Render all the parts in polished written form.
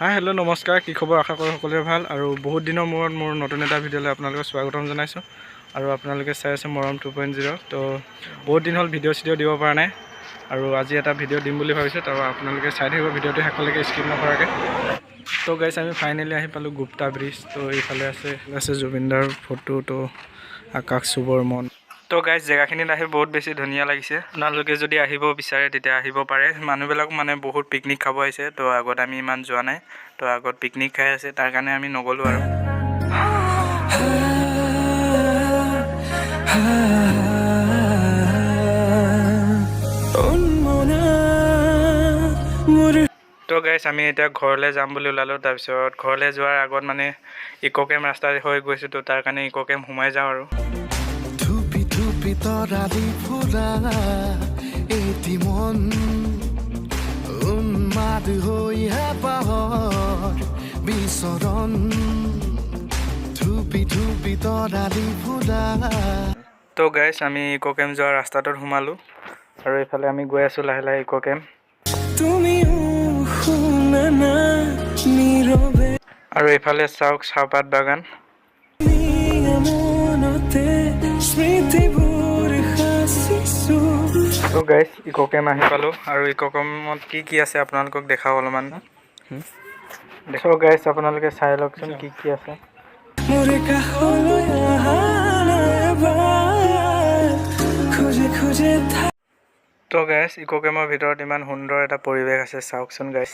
Hi hello' নমস্কাৰ, কি খবৰ? আশা কৰোঁ সকলোৰে ভাল। আৰু বহুত দিনৰ মূৰত মোৰ নতুন এটা ভিডিঅ'লৈ আপোনালোকক স্বাগতম জনাইছোঁ। আৰু আপোনালোকে চাই আছে মৰম 2.0। তো বহুত দিন হ'ল ভিডিঅ' দিব পৰা নাই, আৰু আজি এটা ভিডিঅ' দিম বুলি ভাবিছোঁ। তো আপোনালোকে চাই থাকিব ভিডিঅ'টো শেষলৈকে স্কিপ নকৰাকৈ। তো গাইছ, আমি ফাইনেলি আহি পালোঁ গুপ্তা ব্ৰিজ। তো এইফালে আছে জুবিনদাৰ ফটো, তো আকাশ চুবৰ মন। তো গাইছ, জেগাখিনিত আহি বহুত বেছি ধুনীয়া লাগিছে। আপোনালোকে যদি আহিব বিচাৰে তেতিয়া আহিব পাৰে। মানুহবিলাক মানে বহুত পিকনিক খাব আহিছে। তো আগত আমি ইমান যোৱা নাই, তো আগত পিকনিক খাই আছে, তাৰ কাৰণে আমি নগ'লোঁ আৰু। তো গাইছ, আমি এতিয়া ঘৰলৈ যাম বুলি ওলালোঁ। তাৰপিছত ঘৰলৈ যোৱাৰ আগত মানে ইক' কেম্প ৰাস্তা হৈ গৈছোঁ, তো তাৰ কাৰণে ইক' কেম্প সোমাই যাওঁ আৰু। তো গাইছ, আমি ইক' কেম্প যোৱাৰ ৰাস্তাটোত সোমালোঁ, আৰু এইফালে আমি গৈ আছোঁ লাহে লাহে ইক' কেম্প। আৰু এইফালে চাওক চাহপাত বাগান। তো গাইছ, ইক' কেম্প আহি পালোঁ, আৰু ইক' কেম্পত কি আছে আপোনালোকক দেখাওঁ অলপমান। দেখো গাইছ, আপোনালোকে চাই লওকচোন কি আছে। তো গাইছ, ইক' কেম্পৰ ভিতৰত ইমান সুন্দৰ এটা পৰিৱেশ আছে, চাওকচোন গাইছ।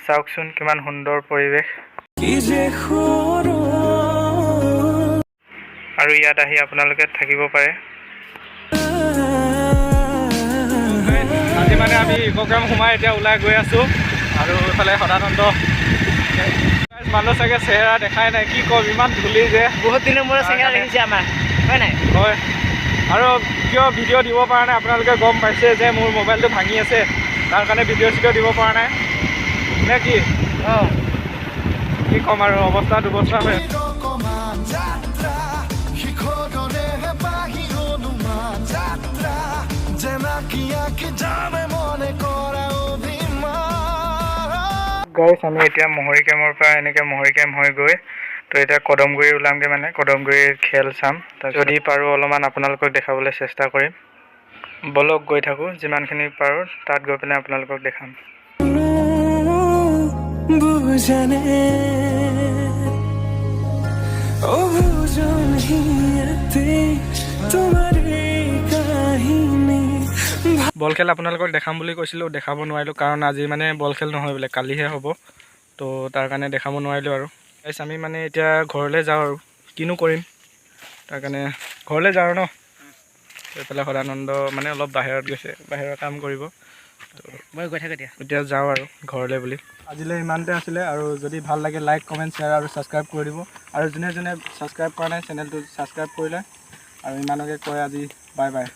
চাওকচোন কিমান সুন্দৰ পৰিৱেশ। আৰু ইয়াত আহি আপোনালোকে থাকিব পাৰে। আজি মানে আমি ইক' কেম্প সোমাই এতিয়া ওলাই গৈ আছোঁ, আৰু এইফালে সদানন্দ মানুহ চাগে চেহেৰা দেখাই নাই, কি ক'ম, ইমান ধূলি যে। বহুত দিনৰ মূৰত চেহেৰা দেখিছে আমাৰ, হয় নাই? হয়, আৰু কিয় ভিডিঅ' দিব পৰা নাই আপোনালোকে গম পাইছে যে মোৰ মোবাইলটো ভাঙি আছে, তাৰ কাৰণে ভিডিঅ' দিব পৰা নাই নে কি? কি ক'ম আৰু, অৱস্থা দুবস্থা হৈ আছে। গাইছ, আমি এতিয়া মহৰি কেম্পৰ পৰা এনেকৈ মহৰি কেম্প হৈ গৈ তো এতিয়া কদমগুৰি ওলামগৈ, মানে কদমগুৰিৰ খেল চাম। যদি পাৰোঁ অলপমান আপোনালোকক দেখাবলৈ চেষ্টা কৰিম। বলক গৈ থাকোঁ, যিমানখিনি পাৰোঁ তাত গৈ পেলাই আপোনালোকক দেখাম। বল খেল আপোনালোকক দেখাম বুলি কৈছিলোঁ, দেখাব নোৱাৰিলোঁ, কাৰণ আজি মানে বল খেল নহয় বোলে, কালিহে হ'ব। তো তাৰ কাৰণে দেখাব নোৱাৰিলোঁ আৰু। গাইছ, আমি মানে এতিয়া ঘৰলৈ যাওঁ আৰু, কিনো কৰিম, তাৰ কাৰণে ঘৰলৈ যাওঁ ন। এইফালে সদানন্দ মানে অলপ বাহিৰত গৈছে, বাহিৰৰ কাম কৰিব। তো মই গৈ থাকোঁ এতিয়া যাওঁ আৰু ঘৰলৈ বুলি। আজিলৈ ইমানতে আছিলে, আৰু যদি ভাল লাগে লাইক কমেণ্ট শ্বেয়াৰ আৰু ছাবস্ক্ৰাইব কৰি দিব। আৰু যোনে যোনে ছাবস্ক্ৰাইব কৰা নাই চেনেলটো ছাবস্ক্ৰাইব কৰিলে, আৰু ইমানকে কয় আজি বাই বাই।